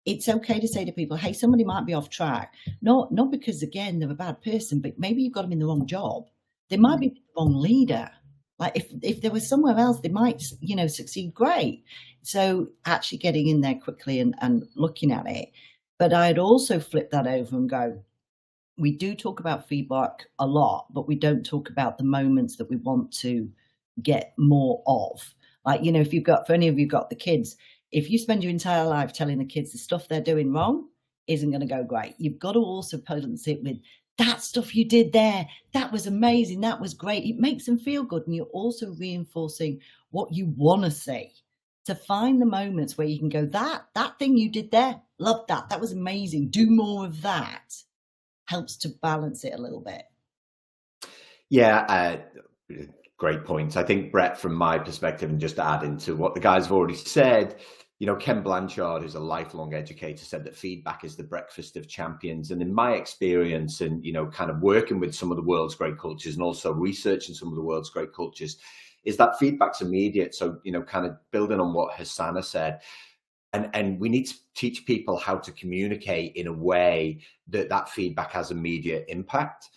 it's okay to say to people, hey, somebody might be off track. Not because, again, they're a bad person, but maybe you've got them in the wrong job. They might be the wrong leader. Like if there was somewhere else, they might, succeed great. So actually getting in there quickly and looking at it. But I'd also flip that over and go, we do talk about feedback a lot, but we don't talk about the moments that we want to get more of. Like, for any of you got the kids, if you spend your entire life telling the kids the stuff they're doing wrong isn't going to go great, you've got to also balance it with that stuff you did there. That was amazing. That was great. It makes them feel good. And you're also reinforcing what you want to see, to find the moments where you can go, that thing you did there, loved that. That was amazing. Do more of that. Helps to balance it a little bit. Yeah, great point. I think, Brett, from my perspective, and just to add into what the guys have already said, Ken Blanchard, who's a lifelong educator, said that feedback is the breakfast of champions. And in my experience, and kind of working with some of the world's great cultures and also researching some of the world's great cultures, is that feedback's immediate. So, kind of building on what Hassanah said, and we need to teach people how to communicate in a way that feedback has immediate impact.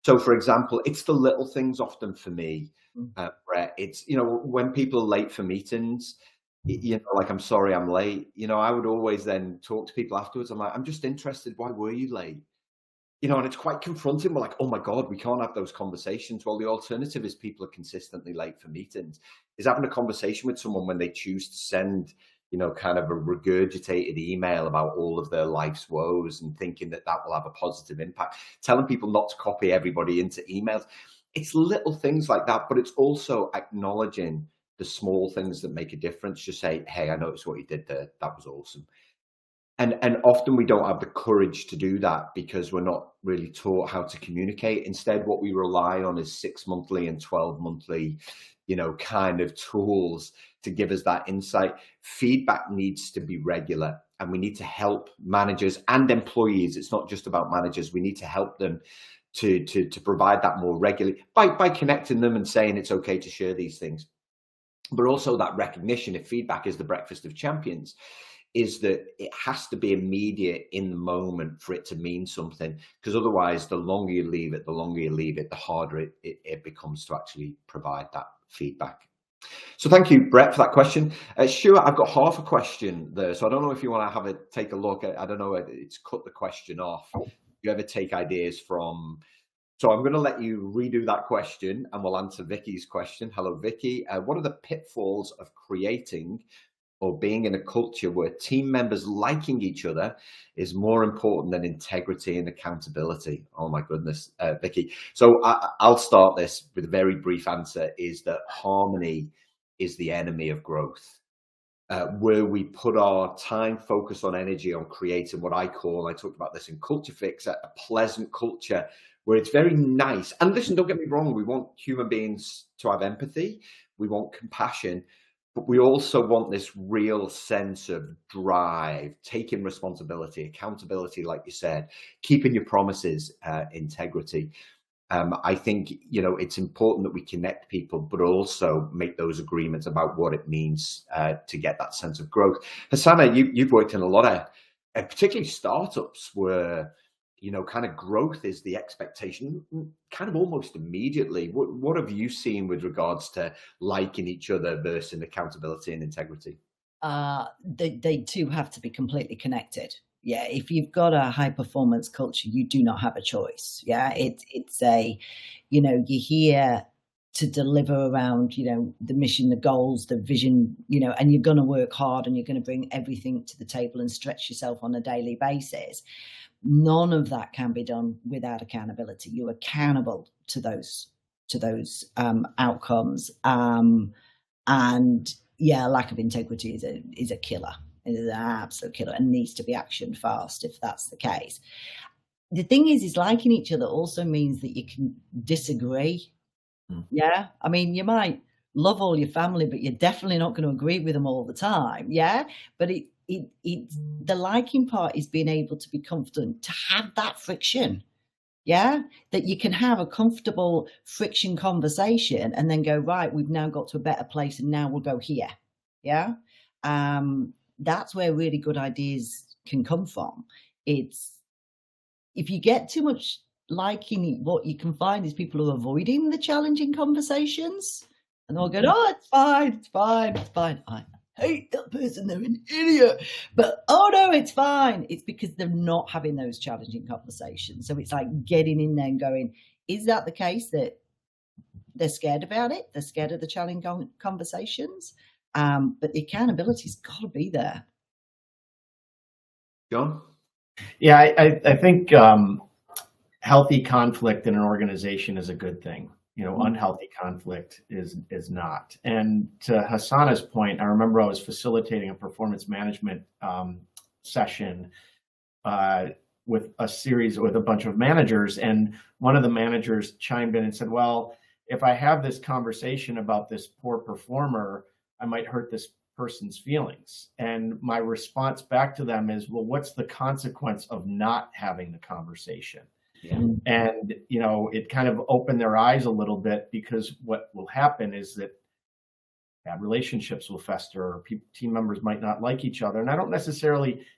So, for example, it's the little things often for me, Brett. It's, when people are late for meetings, like, I'm sorry I'm late. I would always then talk to people afterwards. I'm like, I'm just interested. Why were you late? And it's quite confronting. We're like, oh my God, we can't have those conversations. Well, the alternative is people are consistently late for meetings, is having a conversation with someone when they choose to send, kind of a regurgitated email about all of their life's woes and thinking that will have a positive impact. Telling people not to copy everybody into emails. It's little things like that, but it's also acknowledging the small things that make a difference. Just say, hey, I noticed what you did there. That was awesome. And often we don't have the courage to do that because we're not really taught how to communicate. Instead, what we rely on is 6-monthly and 12-monthly, kind of tools to give us that insight. Feedback needs to be regular, and we need to help managers and employees. It's not just about managers. We need to help them to provide that more regularly by connecting them and saying it's okay to share these things. But also that recognition, if feedback is the breakfast of champions, is that it has to be immediate in the moment for it to mean something. Because otherwise, the longer you leave it, the harder it becomes to actually provide that feedback. So thank you, Brett, for that question. Stuart, I've got half a question there, so I don't know if you want to take a look at. I don't know. It's cut the question off. You ever take ideas from? So I'm going to let you redo that question, and we'll answer Vicky's question. Hello, Vicky. What are the pitfalls of creating or being in a culture where team members liking each other is more important than integrity and accountability? Oh my goodness, Vicky. So I'll start this with a very brief answer, is that harmony is the enemy of growth. Where we put our time, focus on energy on creating what I talked about this in Culture Fix, a pleasant culture where it's very nice. And listen, don't get me wrong, we want human beings to have empathy, we want compassion, but we also want this real sense of drive, taking responsibility, accountability, like you said, keeping your promises, integrity. I think, it's important that we connect people, but also make those agreements about what it means to get that sense of growth. Hassanah, you've worked in a lot of, particularly startups where, kind of growth is the expectation, kind of almost immediately. What have you seen with regards to liking each other versus accountability and integrity? They two have to be completely connected. Yeah, if you've got a high performance culture, you do not have a choice. Yeah, it's a, you're here to deliver around, the mission, the goals, the vision, and you're going to work hard and you're going to bring everything to the table and stretch yourself on a daily basis. None of that can be done without accountability. You're accountable to those outcomes. And yeah, lack of integrity is a killer. It is an absolute killer and needs to be actioned fast if that's the case. The thing is liking each other also means that you can disagree. Yeah. I mean, you might love all your family, but you're definitely not going to agree with them all the time. Yeah. But the liking part is being able to be confident, to have that friction. Yeah. That you can have a comfortable friction conversation and then go, right, we've now got to a better place and now we'll go here. Yeah. That's where really good ideas can come from. It's, if you get too much liking, what you can find is people are avoiding the challenging conversations and they'll go, oh, it's fine. I hate that person, they're an idiot. But oh no, it's fine. It's because they're not having those challenging conversations. So it's like getting in there and going, is that the case that they're scared about it? They're scared of the challenging conversations. But the accountability's got to be there. John? Yeah, I think healthy conflict in an organization is a good thing. Unhealthy conflict is not. And to Hassanah's point, I remember I was facilitating a performance management session with a bunch of managers, and one of the managers chimed in and said, well, if I have this conversation about this poor performer, I might hurt this person's feelings. And my response back to them is, well, what's the consequence of not having the conversation? Yeah. And, it kind of opened their eyes a little bit, because what will happen is that bad relationships will fester, or team members might not like each other. And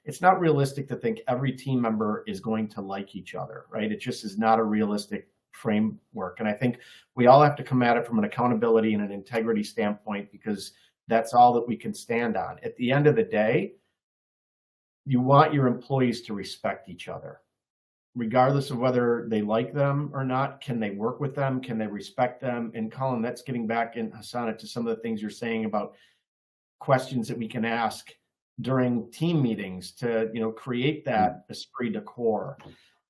it's not realistic to think every team member is going to like each other, right? It just is not a realistic framework. And I think we all have to come at it from an accountability and an integrity standpoint, because that's all that we can stand on. At the end of the day, you want your employees to respect each other, regardless of whether they like them or not. Can they work with them? Can they respect them? And Colin, that's getting back in, Hassanah, to some of the things you're saying about questions that we can ask during team meetings to, create that esprit de corps.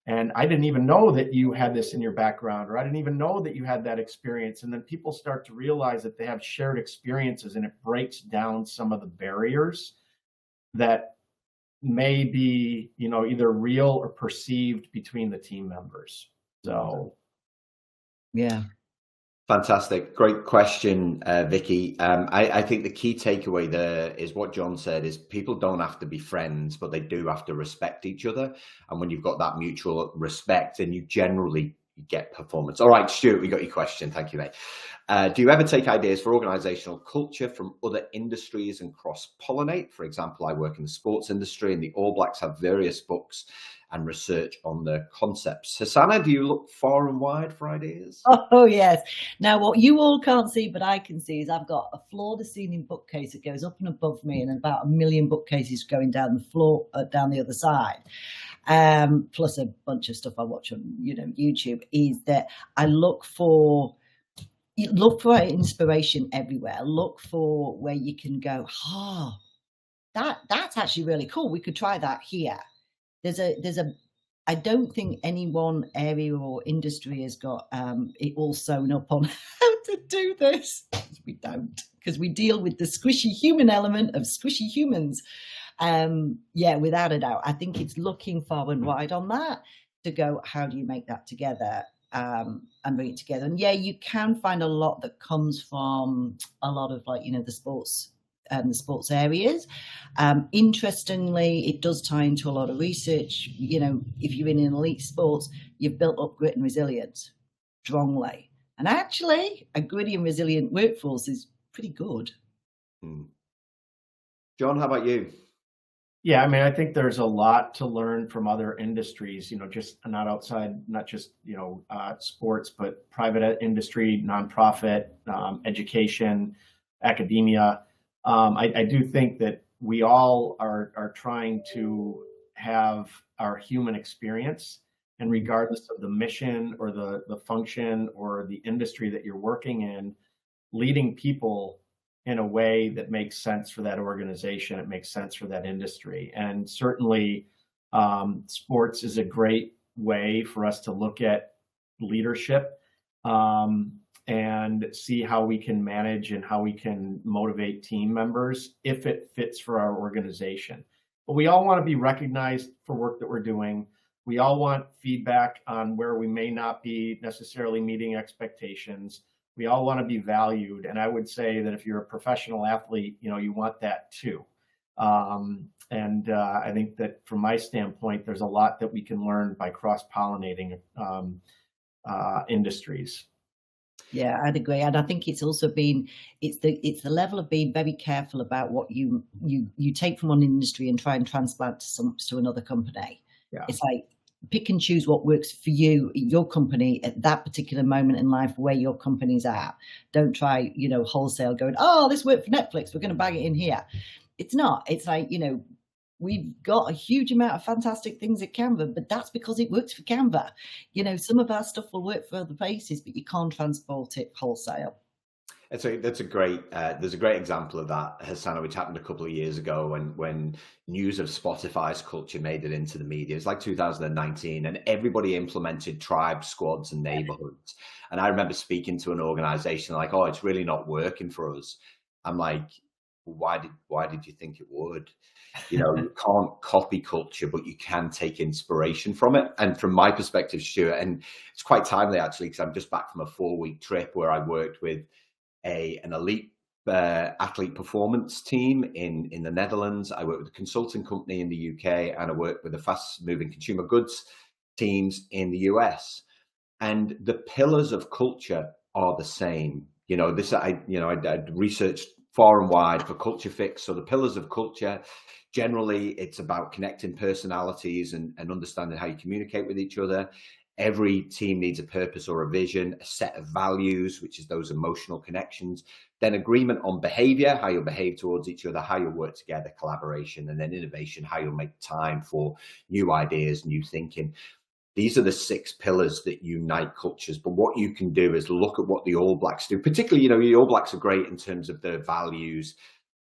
And I didn't even know that you had this in your background, or I didn't even know that you had that experience. And then people start to realize that they have shared experiences, and it breaks down some of the barriers that may be, either real or perceived between the team members. So, yeah. Fantastic. Great question, Vicky. I think the key takeaway there is what John said, is people don't have to be friends, but they do have to respect each other. And when you've got that mutual respect, then you generally, get performance. All right, Stuart, we got your question. Thank you, mate. Do you ever take ideas for organizational culture from other industries and cross-pollinate? For example, I work in the sports industry, and the All Blacks have various books and research on the concepts. Hassanah, do you look far and wide for ideas? Oh, yes. Now, what you all can't see, but I can see, is I've got a floor-to-ceiling bookcase that goes up and above me, and about 1 million bookcases going down the floor, down the other side. Plus a bunch of stuff I watch on, YouTube. Is that I look for inspiration everywhere. Look for where you can go, that's actually really cool. We could try that here. I don't think any one area or industry has got it all sewn up on how to do this. We don't, because we deal with the squishy human element of squishy humans. Without a doubt, I think it's looking far and wide on that to go, how do you make that together and bring it together? And you can find a lot that comes from a lot of the sports areas. Interestingly, it does tie into a lot of research. If you're in elite sports, you've built up grit and resilience strongly. And actually, a gritty and resilient workforce is pretty good. John, how about you? Yeah, I mean, I think there's a lot to learn from other industries, just not just, sports, but private industry, nonprofit, education, academia. I do think that we all are trying to have our human experience, and regardless of the mission or the function or the industry that you're working in, leading people in a way that makes sense for that organization, it makes sense for that industry. And certainly sports is a great way for us to look at leadership and see how we can manage and how we can motivate team members if it fits for our organization. But we all want to be recognized for work that we're doing. We all want feedback on where we may not be necessarily meeting expectations. We all want to be valued. And I would say that if you're a professional athlete, you want that too. I think that from my standpoint, there's a lot that we can learn by cross-pollinating industries. Yeah, I'd agree. And I think it's also it's the level of being very careful about what you take from one industry and try and transplant to another company. Yeah. It's like, pick and choose what works for you, your company at that particular moment in life where your company's at. Don't try, wholesale going, this worked for Netflix, we're going to bag it in here. It's not. It's like, we've got a huge amount of fantastic things at Canva, but that's because it works for Canva. Some of our stuff will work for other places, but you can't transport it wholesale. That's a great. There's a great example of that, Hassanah, which happened a couple of years ago when news of Spotify's culture made it into the media. It's like 2019, and everybody implemented tribe squads and neighborhoods. And I remember speaking to an organization like, it's really not working for us. I'm like, why did you think it would? You can't copy culture, but you can take inspiration from it. And from my perspective, Stuart, and it's quite timely actually, because I'm just back from a 4-week trip where I worked with an elite athlete performance team in the Netherlands. I worked with a consulting company in the UK, and I worked with the fast moving consumer goods teams in the US. And the pillars of culture are the same. I researched far and wide for Culture Fix. So the pillars of culture, generally, it's about connecting personalities and understanding how you communicate with each other. Every team needs a purpose or a vision, a set of values, which is those emotional connections, then agreement on behavior, how you'll behave towards each other, how you'll work together, collaboration, and then innovation, how you'll make time for new ideas, new thinking. These are the 6 pillars that unite cultures. But what you can do is look at what the All Blacks do. Particularly, the All Blacks are great in terms of their values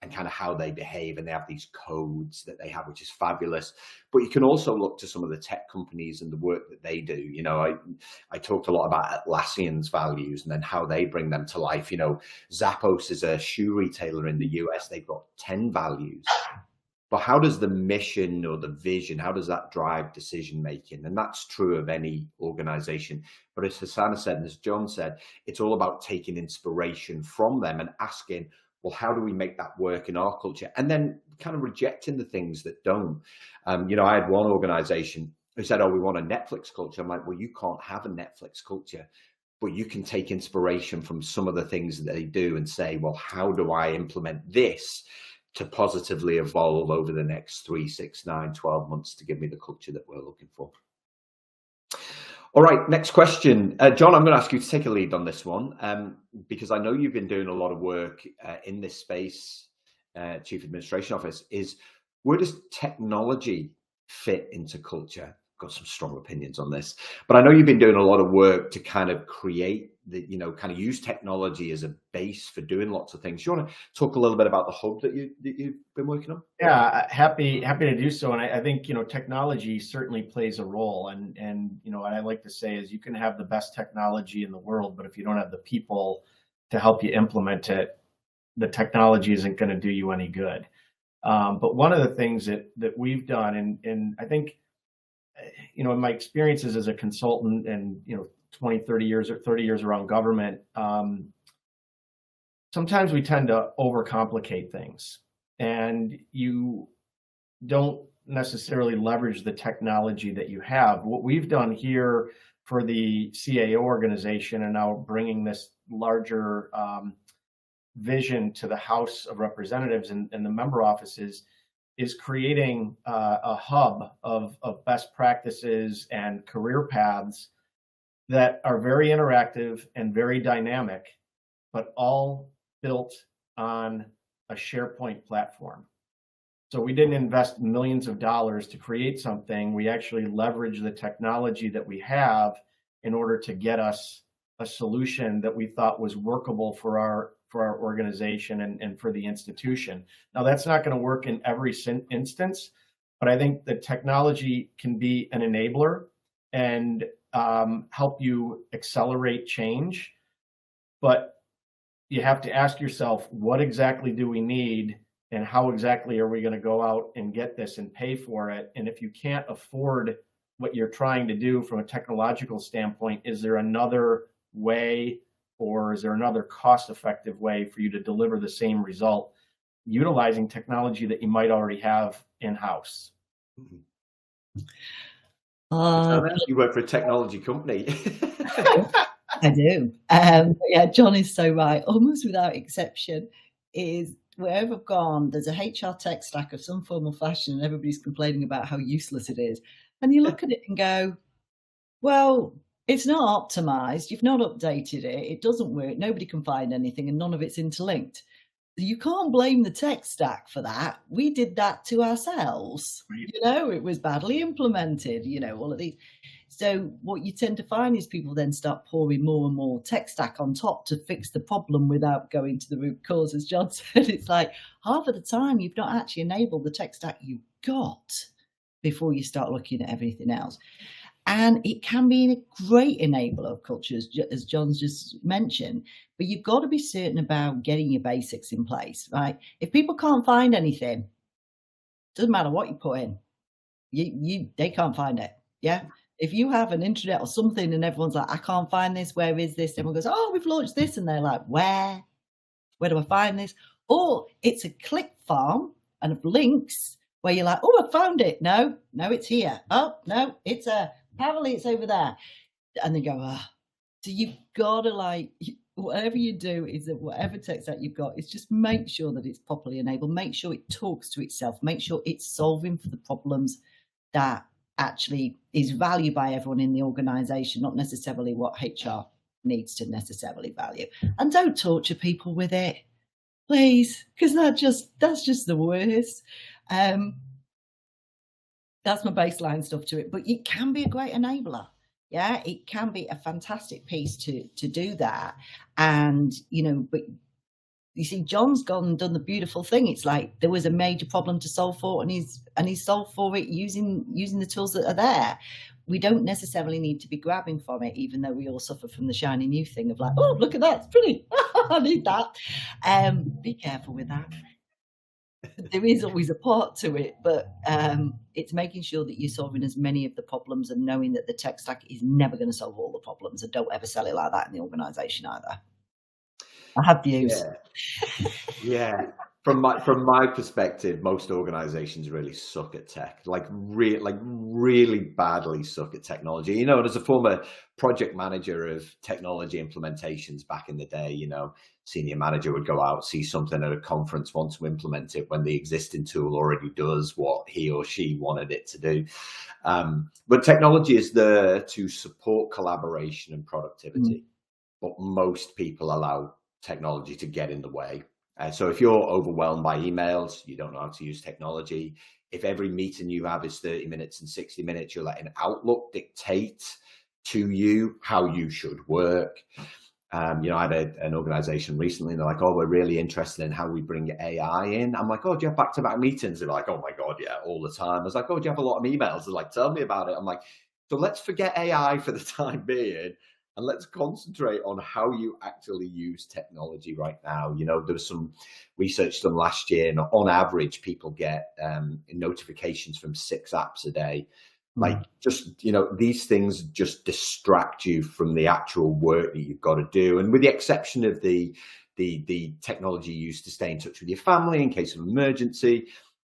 and kind of how they behave, and they have these codes that they have, which is fabulous. But you can also look to some of the tech companies and the work that they do. I talked a lot about Atlassian's values and then how they bring them to life. Zappos is a shoe retailer in the US. They've got 10 values. But how does the mission or the vision, how does that drive decision making? And that's true of any organization. But as Hassanah said, and as John said, it's all about taking inspiration from them and asking, well, how do we make that work in our culture? And then kind of rejecting the things that don't. I had one organization who said, oh, we want a Netflix culture. I'm like, well, you can't have a Netflix culture, but you can take inspiration from some of the things that they do and say, well, how do I implement this to positively evolve over the next 3, 6, 9, 12 months to give me the culture that we're looking for? All right, next question. John, I'm going to ask you to take a lead on this one, because I know you've been doing a lot of work in this space, Chief Administration Office, is where does technology fit into culture? I've got some strong opinions on this, but I know you've been doing a lot of work to kind of create the, kind of use technology as a base for doing lots of things. You want to talk a little bit about the hub that you've been working on? Yeah, happy to do so. And I think, technology certainly plays a role. And what I like to say is you can have the best technology in the world, but if you don't have the people to help you implement it, the technology isn't going to do you any good. But one of the things that we've done, and I think, in my experiences as a consultant and, 20, 30 years or 30 years around government, sometimes we tend to overcomplicate things and you don't necessarily leverage the technology that you have. What we've done here for the CAO organization, and now bringing this larger vision to the House of Representatives and the member offices, is creating a hub of best practices and career paths that are very interactive and very dynamic, but all built on a SharePoint platform. So we didn't invest millions of dollars to create something. We actually leverage the technology that we have in order to get us a solution that we thought was workable for our organization and for the institution. Now, that's not going to work in every instance, but I think the technology can be an enabler and help you accelerate change. But you have to ask yourself, what exactly do we need, and how exactly are we going to go out and get this and pay for it? And if you can't afford what you're trying to do from a technological standpoint, is there another way, or is there another cost-effective way for you to deliver the same result utilizing technology that you might already have in-house? You work for a technology company. I do. Yeah, John is so right. Almost without exception, is wherever I've gone, there's a HR tech stack of some form or fashion, and everybody's complaining about how useless it is. And you look at it and go, well, it's not optimized. You've not updated it. It doesn't work. Nobody can find anything, and none of it's interlinked. You can't blame the tech stack for that. We did that to ourselves. Right. It was badly implemented, all of these. So what you tend to find is people then start pouring more and more tech stack on top to fix the problem without going to the root cause. As John said, it's like half of the time you've not actually enabled the tech stack you've got before you start looking at everything else. And it can be a great enabler of culture, as John's just mentioned, but you've got to be certain about getting your basics in place, right? If people can't find anything, doesn't matter what you put in, they can't find it, yeah? If you have an intranet or something and everyone's like, I can't find this, where is this? Everyone goes, oh, we've launched this, and they're like, where do I find this? Or it's a click farm and of links where you're like, oh, I found it. No, it's here. Oh, no, apparently it's over there. And they go, So you've got to whatever you do is that whatever tech stack you've got is just make sure that it's properly enabled. Make sure it talks to itself. Make sure it's solving for the problems that actually is valued by everyone in the organization, not necessarily what HR needs to necessarily value. And don't torture people with it, please, because that's just the worst. That's my baseline stuff to it, but it can be a great enabler. Yeah, it can be a fantastic piece to do that. And, but you see, John's gone and done the beautiful thing. It's like there was a major problem to solve for, and he's solved for it using the tools that are there. We don't necessarily need to be grabbing from it, even though we all suffer from the shiny new thing of like, oh, look at that, it's pretty. I need that. Be careful with that. There is always a part to it, but it's making sure that you're solving as many of the problems and knowing that the tech stack is never going to solve all the problems, and don't ever sell it like that in the organization either. I have views. Yeah. From my perspective, most organizations really suck at tech, like really badly suck at technology. You know, and as a former project manager of technology implementations back in the day, you know, senior manager would go out, see something at a conference, want to implement it when the existing tool already does what he or she wanted it to do. But technology is there to support collaboration and productivity, but most people allow technology to get in the way. So if you're overwhelmed by emails, you don't know how to use technology. If every meeting you have is 30 minutes and 60 minutes, you're letting Outlook dictate to you how you should work. You know, I had an organization recently, and they're like, oh, we're really interested in how we bring AI in. I'm like, oh, do you have back-to-back meetings? They're like, oh my God, yeah, all the time. I was like, oh, do you have a lot of emails? They're like, tell me about it. I'm like, so let's forget AI for the time being, and let's concentrate on how you actually use technology right now. You know, there was some research done last year, and on average, people get notifications from 6 apps a day. Like, just, you know, these things just distract you from the actual work that you've got to do. And with the exception of the technology used to stay in touch with your family in case of emergency,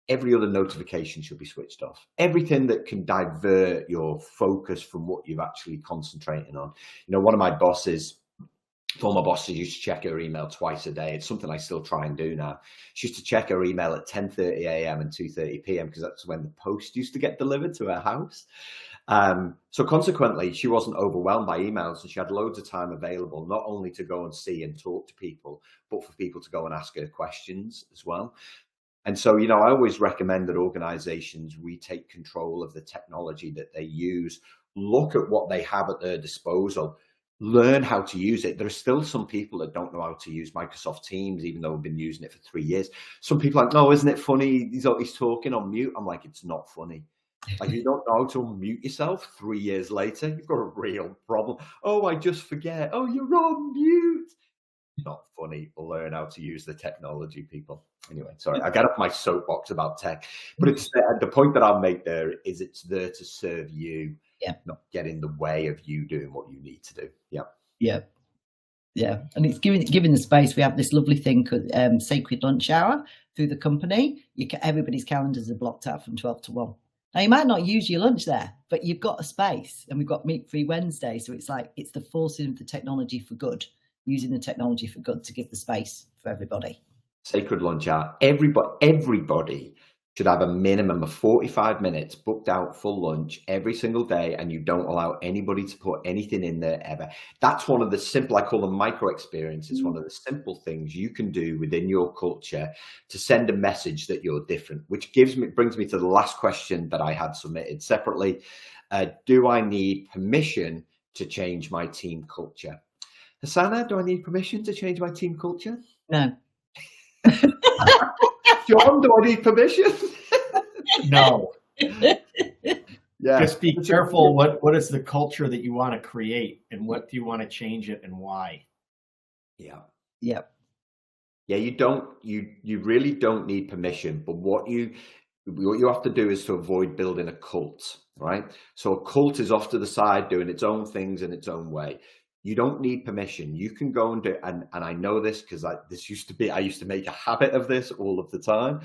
every other notification should be switched off. Everything that can divert your focus from what you're actually concentrating on. You know, one of my former bosses used to check her email twice a day. It's something I still try and do now. She used to check her email at 10:30 a.m. and 2:30 p.m. because that's when the post used to get delivered to her house. So consequently, she wasn't overwhelmed by emails, and she had loads of time available, not only to go and see and talk to people, but for people to go and ask her questions as well. And so, you know, I always recommend that organizations retake control of the technology that they use, look at what they have at their disposal, learn how to use it. There are still some people that don't know how to use Microsoft Teams, even though we've been using it for 3 years. Some people are like, no, isn't it funny? He's talking on mute. I'm like, it's not funny. Like, you don't know how to unmute yourself 3 years later, you've got a real problem. Oh, I just forget. Oh, you're on mute. Not funny. Learn how to use the technology, people. Anyway, sorry, I get off my soapbox about tech, but it's the point that I'll make there is it's there to serve you, not get in the way of you doing what you need to do. Yeah, and it's giving the space. We have this lovely thing called sacred lunch hour through the company. Everybody's calendars are blocked out from 12 to 1. Now, you might not use your lunch there, but you've got a space, and we've got meat-free Wednesday. So it's like, it's the forcing of the technology for good, using the technology for good to give the space for everybody. Sacred lunch hour. Everybody should have a minimum of 45 minutes booked out for lunch every single day, and you don't allow anybody to put anything in there ever. That's one of the simple, I call them micro experiences, one of the simple things you can do within your culture to send a message that you're different, which brings me to the last question that I had submitted separately. Do I need permission to change my team culture? Hassanah, do I need permission to change my team culture? No. John, do I need permission? No. Yeah. Just be careful. What is the culture that you want to create, and what do you want to change it, and why? Yeah. You really don't need permission, but what you have to do is to avoid building a cult, right? So a cult is off to the side doing its own things in its own way. You don't need permission. You can go and do, and I know this because I used to make a habit of this all of the time,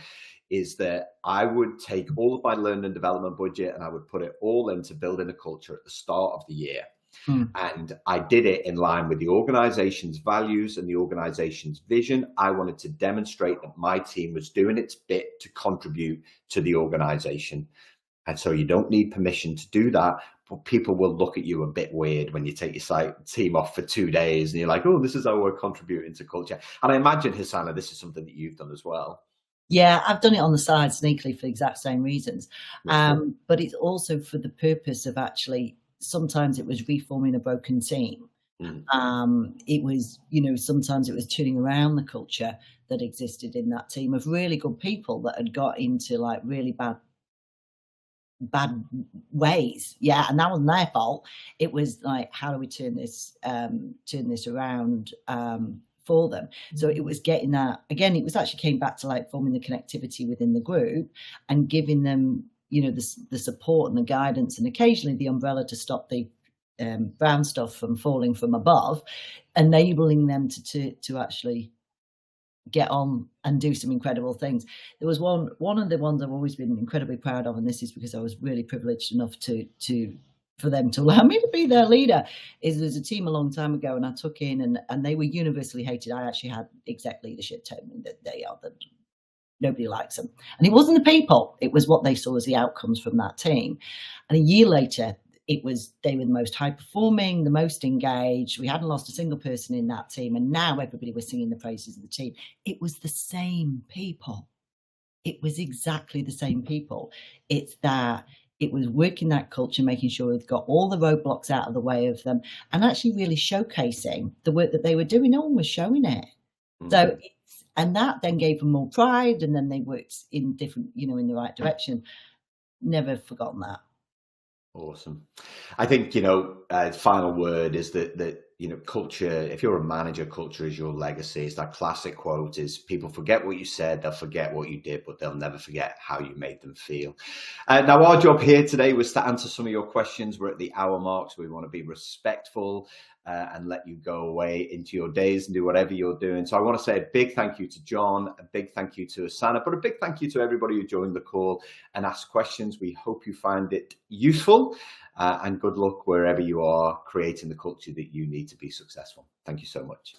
is that I would take all of my learning and development budget and I would put it all into building a culture at the start of the year. And I did it in line with the organization's values and the organization's vision. I wanted to demonstrate that my team was doing its bit to contribute to the organization. And so you don't need permission to do that, but people will look at you a bit weird when you take your team off for 2 days and you're like, oh, this is how we're contributing to culture. And I imagine, Hassanah, this is something that you've done as well. Yeah, I've done it on the side sneakily for the exact same reasons. But it's also for the purpose of actually, sometimes it was reforming a broken team. It was, sometimes it was turning around the culture that existed in that team of really good people that had got into like really bad ways. And that wasn't their fault. It was like, how do we turn this around for them? So it was getting that again. It was actually came back to like forming the connectivity within the group and giving them, the support and the guidance, and occasionally the umbrella to stop the brown stuff from falling from above, enabling them to actually get on and do some incredible things. There was one of the ones I've always been incredibly proud of, and this is because I was really privileged enough for them to allow me to be their leader, is there's a team a long time ago, and I took in, and they were universally hated. I actually had exec leadership tell me that nobody likes them. And it wasn't the people, it was what they saw as the outcomes from that team. And a year later, they were the most high performing, the most engaged. We hadn't lost a single person in that team. And now everybody was singing the praises of the team. It was the same people. It was exactly the same people. It's that it was working that culture, making sure we've got all the roadblocks out of the way of them, and actually really showcasing the work that they were doing. No one was showing it. Mm-hmm. So, and that then gave them more pride, and then they worked in different, in the right direction. Never forgotten that. Awesome. I think, final word is that culture, if you're a manager, culture is your legacy. It's that classic quote is, people forget what you said, they'll forget what you did, but they'll never forget how you made them feel. Now, our job here today was to answer some of your questions. We're at the hour mark, so we want to be respectful and let you go away into your days and do whatever you're doing. So I want to say a big thank you to John, a big thank you to Hassanah, but a big thank you to everybody who joined the call and asked questions. We hope you find it useful, and good luck wherever you are creating the culture that you need to be successful. Thank you so much.